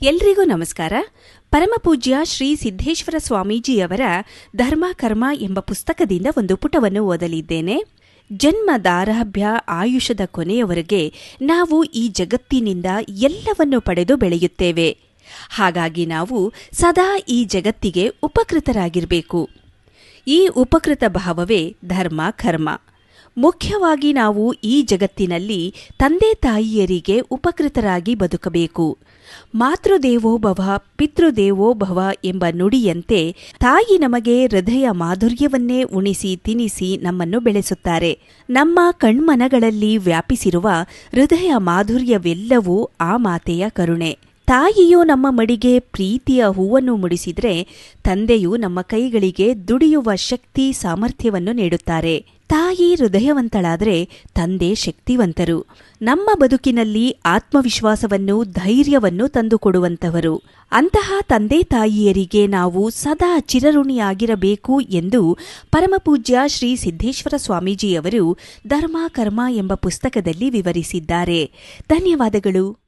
ಎಲ್ರಿಗೂ ನಮಸ್ಕಾರ. ಪರಮಪೂಜ್ಯ ಶ್ರೀ ಸಿದ್ದೇಶ್ವರ ಸ್ವಾಮೀಜಿಯವರ ಧರ್ಮ ಕರ್ಮ ಎಂಬ ಪುಸ್ತಕದಿಂದ ಒಂದು ಪುಟವನ್ನು ಓದಲಿದ್ದೇನೆ. ಜನ್ಮದಾರಭ್ಯ ಆಯುಷದ ಕೊನೆಯವರೆಗೆ ನಾವು ಈ ಜಗತ್ತಿನಿಂದ ಎಲ್ಲವನ್ನು ಪಡೆದು ಬೆಳೆಯುತ್ತೇವೆ. ಹಾಗಾಗಿ ನಾವು ಸದಾ ಈ ಜಗತ್ತಿಗೆ ಉಪಕೃತರಾಗಿರಬೇಕು. ಈ ಉಪಕೃತ ಭಾವವೇ ಧರ್ಮ ಕರ್ಮ. ಮುಖ್ಯವಾಗಿ ನಾವು ಈ ಜಗತ್ತಿನಲ್ಲಿ ತಂದೆ ತಾಯಿಯರಿಗೆ ಉಪಕೃತರಾಗಿ ಬದುಕಬೇಕು. ಮಾತೃದೇವೋಭವ ಪಿತೃದೇವೋಭವ ಎಂಬ ನುಡಿಯಂತೆ ತಾಯಿ ನಮಗೆ ಹೃದಯ ಮಾಧುರ್ಯವನ್ನೇ ಉಣಿಸಿ ತಿನಿಸಿ ನಮ್ಮನ್ನು ಬೆಳೆಸುತ್ತಾರೆ. ನಮ್ಮ ಕಣ್ಮನಗಳಲ್ಲಿ ವ್ಯಾಪಿಸಿರುವ ಹೃದಯ ಮಾಧುರ್ಯವೆಲ್ಲವೂ ಆ ಮಾತೆಯ ಕರುಣೆ. ತಾಯಿಯು ನಮ್ಮ ಮಡಿಗೆ ಪ್ರೀತಿಯ ಹೂವನ್ನು ಮುಡಿಸಿದರೆ ತಂದೆಯು ನಮ್ಮ ಕೈಗಳಿಗೆ ದುಡಿಯುವ ಶಕ್ತಿ ಸಾಮರ್ಥ್ಯವನ್ನು ನೀಡುತ್ತಾರೆ. ತಾಯಿ ಹೃದಯವಂತಳಾದರೆ ತಂದೆ ಶಕ್ತಿವಂತರು. ನಮ್ಮ ಬದುಕಿನಲ್ಲಿ ಆತ್ಮವಿಶ್ವಾಸವನ್ನು ಧೈರ್ಯವನ್ನು ತಂದುಕೊಡುವಂತವರು. ಅಂತಹ ತಂದೆ ತಾಯಿಯರಿಗೆ ನಾವು ಸದಾ ಚಿರಋಣಿಯಾಗಿರಬೇಕು ಎಂದು ಪರಮಪೂಜ್ಯ ಶ್ರೀ ಸಿದ್ದೇಶ್ವರ ಸ್ವಾಮೀಜಿಯವರು ಧರ್ಮ ಕರ್ಮ ಎಂಬ ಪುಸ್ತಕದಲ್ಲಿ ವಿವರಿಸಿದ್ದಾರೆ. ಧನ್ಯವಾದಗಳು.